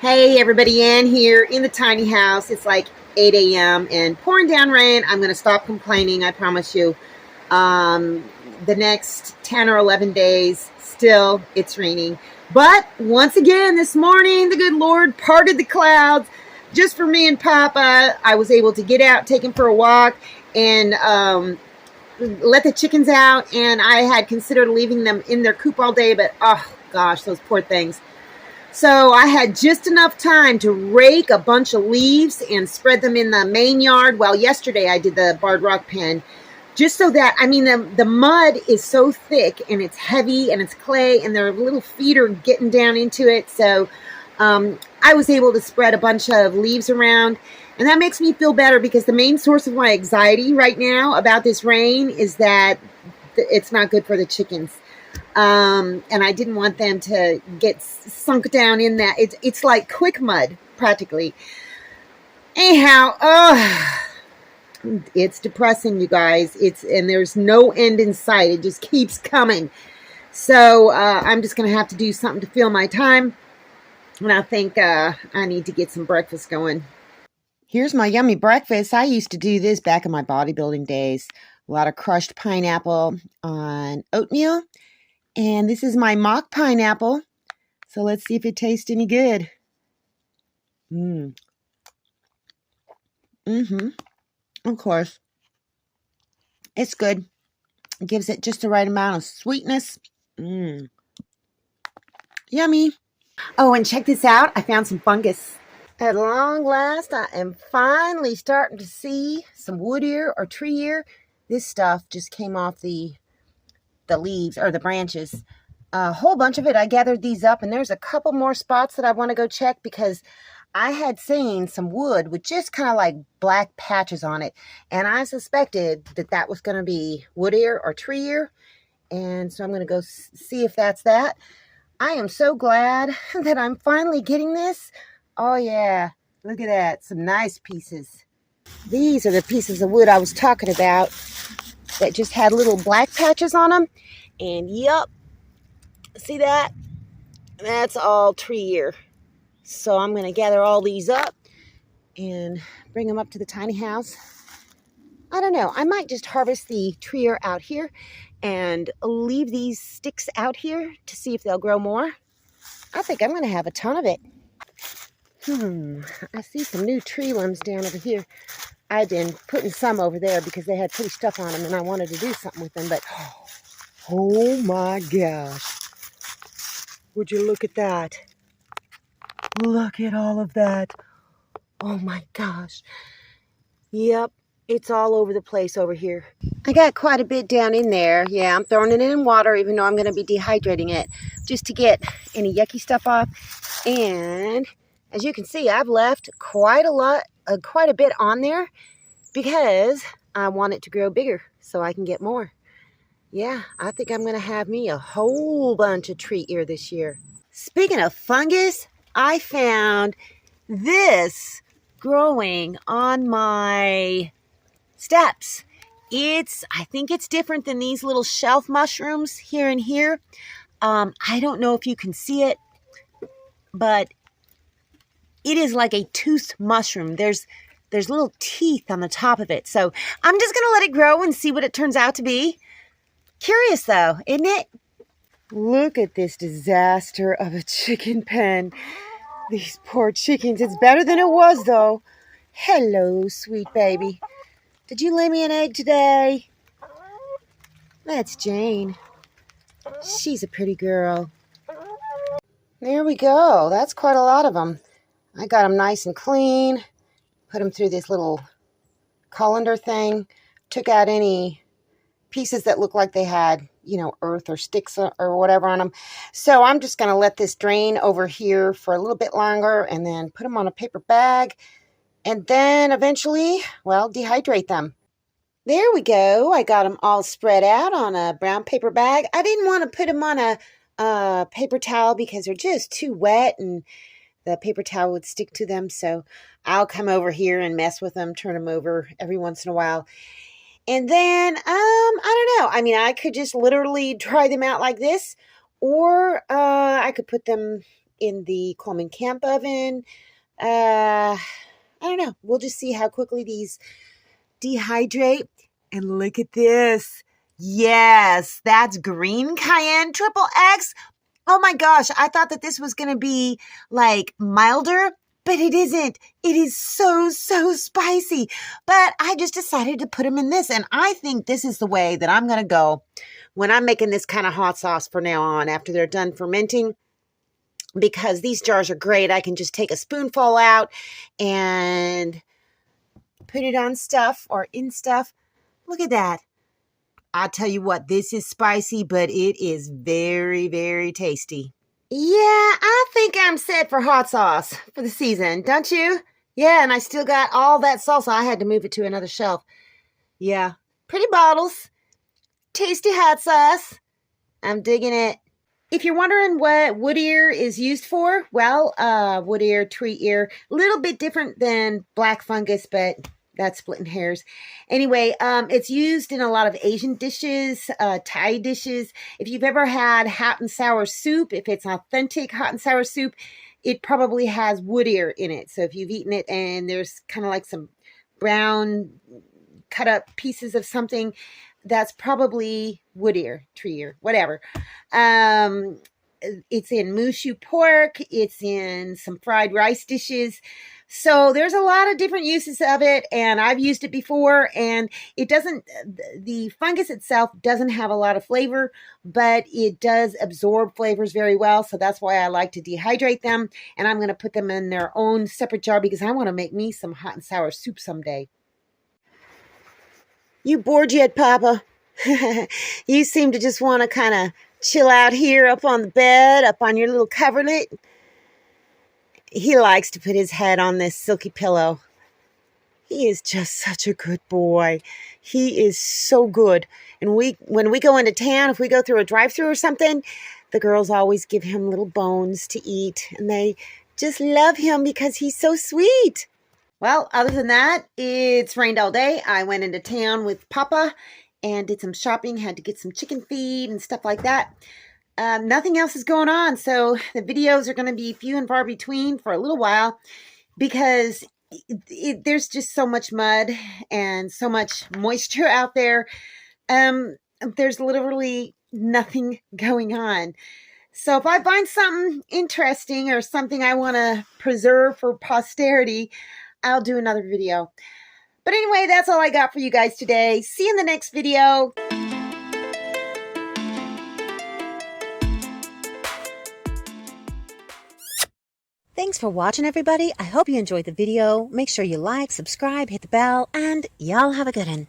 Hey, everybody in here in the tiny house. It's like 8 a.m. and pouring down rain. I'm going to stop complaining, I promise you. Um, the next 10 or 11 days, still, it's raining. But once again, this morning, the good Lord parted the clouds just for me and Papa. I was able to get out, take him for a walk, and let the chickens out. And I had considered leaving them in their coop all day, but oh gosh, those poor things. So I had just enough time to rake a bunch of leaves and spread them in the main yard. Well, yesterday I did the barred rock pen. Just so that, the mud is so thick and it's heavy and it's clay and their little feet are getting down into it. So I was able to spread a bunch of leaves around. And that makes me feel better because the main source of my anxiety right now about this rain is that it's not good for the chickens. And I didn't want them to get sunk down in that. It's like quick mud, practically. Anyhow, it's depressing, you guys. And there's no end in sight. It just keeps coming. So I'm just going to have to do something to fill my time. And I think I need to get some breakfast going. Here's my yummy breakfast. I used to do this back in my bodybuilding days. A lot of crushed pineapple on oatmeal. And this is my mock pineapple. So let's see if it tastes any good. Of course. It's good. It gives it just the right amount of sweetness. Yummy. Oh, and check this out. I found some fungus. At long last, I am finally starting to see some wood ear or tree ear. This stuff just came off the leaves or the branches. A whole bunch of it. I gathered these up, and there's a couple more spots that I want to go check because I had seen some wood with just kind of like black patches on it, and I suspected that that was going to be wood ear or tree ear, and so I'm going to go see if that's that. I am so glad that I'm finally getting this. Oh yeah, look at that, some nice pieces. These are the pieces of wood I was talking about that just had little black patches on them. And yep, see that? That's all tree ear. So I'm going to gather all these up and bring them up to the tiny house. I don't know. I might just harvest the tree ear out here and leave these sticks out here to see if they'll grow more. I think I'm going to have a ton of it. I see some new tree limbs down over here. I've been putting some over there because they had pretty stuff on them and I wanted to do something with them, but oh my gosh. Would you look at that? Look at all of that. Oh my gosh. Yep, it's all over the place over here. I got quite a bit down in there. Yeah, I'm throwing it in water even though I'm going to be dehydrating it just to get any yucky stuff off. And as you can see, I've left quite a bit on there because I want it to grow bigger so I can get more. Yeah, I think I'm going to have me a whole bunch of tree ear this year. Speaking of fungus, I found this growing on my steps. I think it's different than these little shelf mushrooms here and here. I don't know if you can see it, but it is like a tooth mushroom. There's little teeth on the top of it. So I'm just going to let it grow and see what it turns out to be. Curious though, isn't it? Look at this disaster of a chicken pen. These poor chickens. It's better than it was though. Hello, sweet baby. Did you lay me an egg today? That's Jane. She's a pretty girl. There we go. That's quite a lot of them. I got them nice and clean. Put them through this little colander thing. Took out any pieces that look like they had, earth or sticks or whatever on them. So I'm just going to let this drain over here for a little bit longer and then put them on a paper bag and then eventually, dehydrate them. There we go. I got them all spread out on a brown paper bag. I didn't want to put them on a paper towel because they're just too wet and the paper towel would stick to them. So I'll come over here and mess with them, turn them over every once in a while. And then, I don't know. I could just literally dry them out like this, or I could put them in the Coleman camp oven. I don't know. We'll just see how quickly these dehydrate. And look at this. Yes, that's green cayenne triple X. Oh my gosh, I thought that this was going to be like milder, but it isn't. It is so spicy. But I just decided to put them in this, and I think this is the way that I'm going to go when I'm making this kind of hot sauce from now on after they're done fermenting, because these jars are great. I can just take a spoonful out and put it on stuff or in stuff. Look at that. I'll tell you what, this is spicy, but it is very tasty. Yeah, I think I'm set for hot sauce for the season, don't you? Yeah, and I still got all that salsa. I had to move it to another shelf. Yeah, pretty bottles. Tasty hot sauce. I'm digging it. If you're wondering what wood ear is used for, well, wood ear, tree ear, a little bit different than black fungus, but that's splitting hairs. Anyway, it's used in a lot of Asian dishes, Thai dishes. If you've ever had hot and sour soup, if it's authentic hot and sour soup, it probably has wood ear in it. So if you've eaten it and there's kind of like some brown cut up pieces of something, that's probably wood ear, tree ear, whatever. It's in mushu pork. It's in some fried rice dishes. So there's a lot of different uses of it, and I've used it before, and it doesn't, the fungus itself doesn't have a lot of flavor, but it does absorb flavors very well. So that's why I like to dehydrate them, and I'm going to put them in their own separate jar because I want to make me some hot and sour soup someday. You bored yet, Papa? You seem to just want to kind of chill out here up on the bed, up on your little coverlet. He likes to put his head on this silky pillow. He is just such a good boy. He is so good. And when we go into town, if we go through a drive-thru or something, the girls always give him little bones to eat. And they just love him because he's so sweet. Well, other than that, it's rained all day. I went into town with Papa and did some shopping, had to get some chicken feed and stuff like that. Nothing else is going on, so the videos are going to be few and far between for a little while because there's just so much mud and so much moisture out there. There's literally nothing going on. So if I find something interesting or something I want to preserve for posterity, I'll do another video. But anyway, that's all I got for you guys today. See you in the next video. Thanks for watching, everybody. I hope you enjoyed the video. Make sure you like, subscribe, hit the bell, and y'all have a good one.